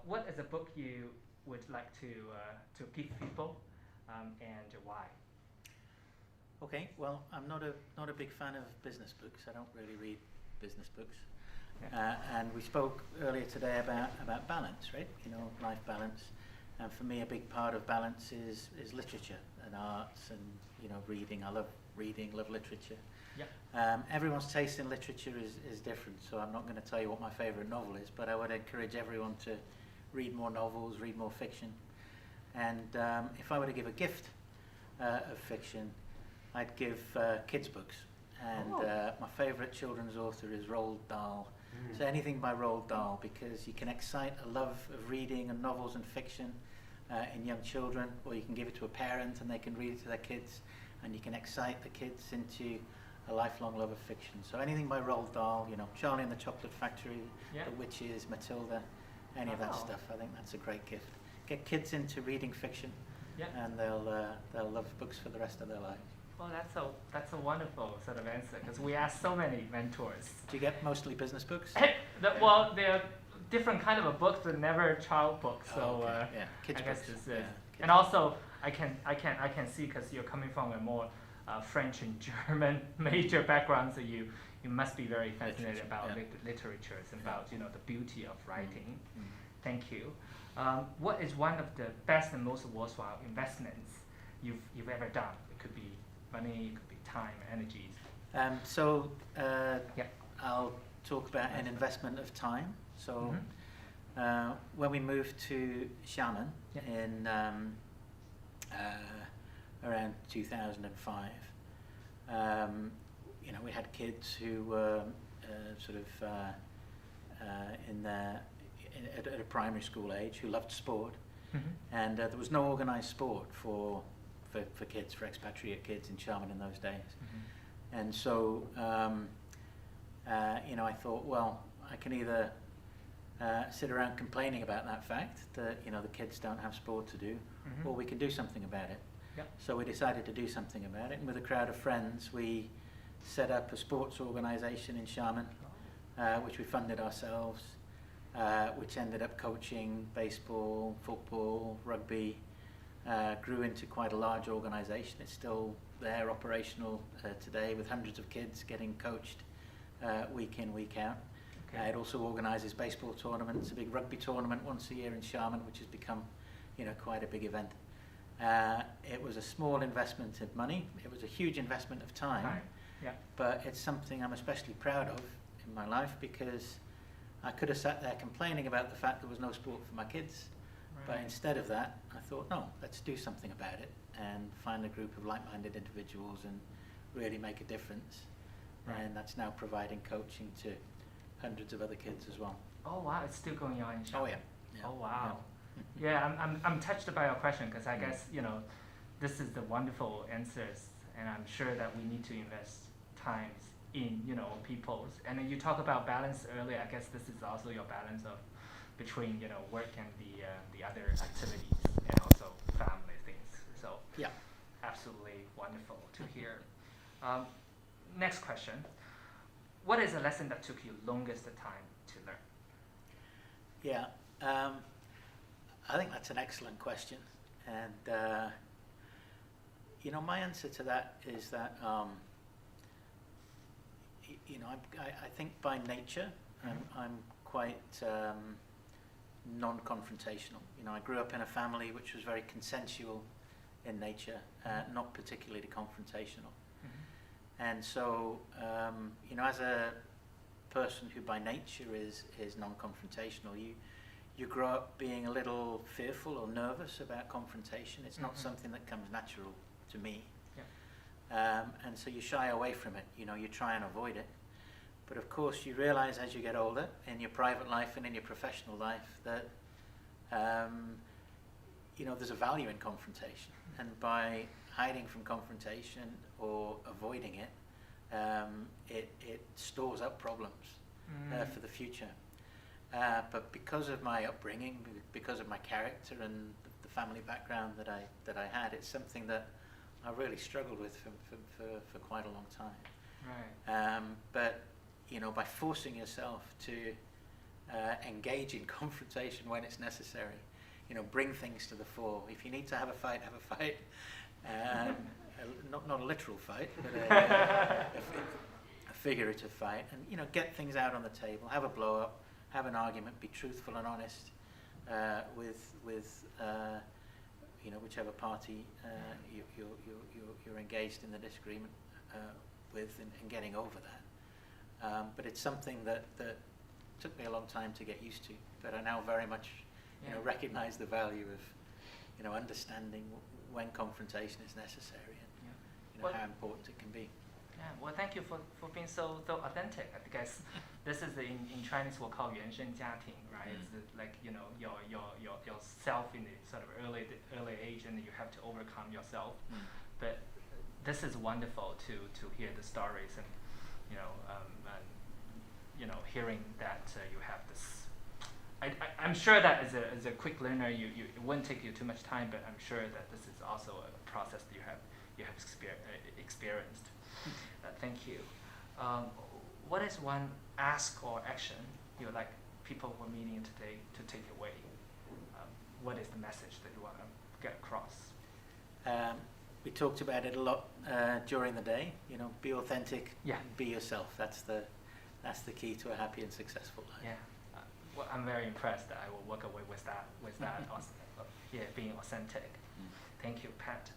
what is a book you would like to give people, and why? Okay, well, I'm not a big fan of business books. I don't really read business books. Yeah. And we spoke earlier today about balance, right? Life balance. And for me, a big part of balance is literature and arts and reading. I love reading, love literature. Yeah. Everyone's taste in literature is different, so I'm not going to tell you what my favourite novel is, but I would encourage everyone to read more novels, read more fiction. And if I were to give a gift of fiction, I'd give kids books. And my favourite children's author is Roald Dahl. So anything by Roald Dahl, because you can excite a love of reading and novels and fiction in young children, or you can give it to a parent and they can read it to their kids, and you can excite the kids into a lifelong love of fiction. So anything by Roald Dahl, Charlie and the Chocolate Factory, Yeah. The Witches, Matilda, any of that stuff. I think that's a great gift. Get kids into reading fiction, Yeah. and they'll love books for the rest of their lives. Well, that's a wonderful sort of answer, because we ask so many mentors. Do you get mostly business books? Well, they're different kind of a books, but never child books. So yeah, kids I guess books. this is. Yeah, And also, I can see, because you're coming from a more French and German major background, so you must be very fascinated about literatures and about the beauty of writing. Thank you. What is one of the best and most worthwhile investments you've ever done? It could be money, it could be time, energies. I'll talk about an investment of time. So when we moved to Xiamen in around 2005, we had kids who were at a primary school age who loved sport, and there was no organised sport for kids, for expatriate kids in Xiamen in those days. And so I thought, well, I can either sit around complaining about that fact that the kids don't have sport to do, or we can do something about it. So we decided to do something about it, and with a crowd of friends we set up a sports organisation in Xiamen, which we funded ourselves, which ended up coaching baseball, football, rugby, grew into quite a large organisation. It's still there, operational today, with hundreds of kids getting coached week in, week out. It also organises baseball tournaments, a big rugby tournament once a year in Xiamen, which has become quite a big event. It was a small investment of money. It was a huge investment of time. But it's something I'm especially proud of in my life, because I could have sat there complaining about the fact there was no sport for my kids. But instead of that, I thought, no, let's do something about it and find a group of like-minded individuals and really make a difference. And that's now providing coaching to hundreds of other kids as well. Oh wow, it's still going on in Xiamen. Oh yeah. Oh wow. I'm touched by your question, because I guess this is the wonderful answers, and I'm sure that we need to invest times in people's. And then you talk about balance earlier. I guess this is also your balance of between work and the other activities, and also family things. So absolutely wonderful to hear. Next question: what is a lesson that took you longest time to learn? I think that's an excellent question, and my answer to that is that I think by nature I'm quite non-confrontational. I grew up in a family which was very consensual in nature, not particularly confrontational. And so, as a person who by nature is non-confrontational, you grow up being a little fearful or nervous about confrontation. It's not something that comes natural to me. And so you shy away from it. You try and avoid it. But of course, you realize as you get older, in your private life and in your professional life, that there's a value in confrontation. And by hiding from confrontation or avoiding it, it stores up problems for the future. But because of my upbringing, because of my character and the family background that I had, it's something that I really struggled with for quite a long time. Right. But by forcing yourself to engage in confrontation when it's necessary. You know, bring things to the fore. If you need to have a fight, have a fight. Not a literal fight, but a figurative fight. And, you know, get things out on the table. Have a blow-up. Have an argument. Be truthful and honest with you know, whichever party you're engaged in the disagreement with, and getting over that. But it's something that took me a long time to get used to, but I now very much, you know, recognise the value of, you know, understanding when confrontation is necessary, and you know, how important it can be. Yeah, well, thank you for being so authentic. I guess this is in Chinese we'll call 原生家庭, right? It's like, you know, yourself in the sort of early age, and you have to overcome yourself. But this is wonderful to hear the stories, and you know, hearing that you have this. I'm sure that as a quick learner, it wouldn't take you too much time, but I'm sure that this is also a process that you have experienced. Thank you. What is one ask or action you would like people who are meeting today to take away? What is the message that you want to get across? We talked about it a lot during the day. You know, be authentic. Yeah. Be yourself. That's the key to a happy and successful life. Yeah. Well, I'm very impressed that I will walk away with that. Yeah, being authentic. Thank you, Pat.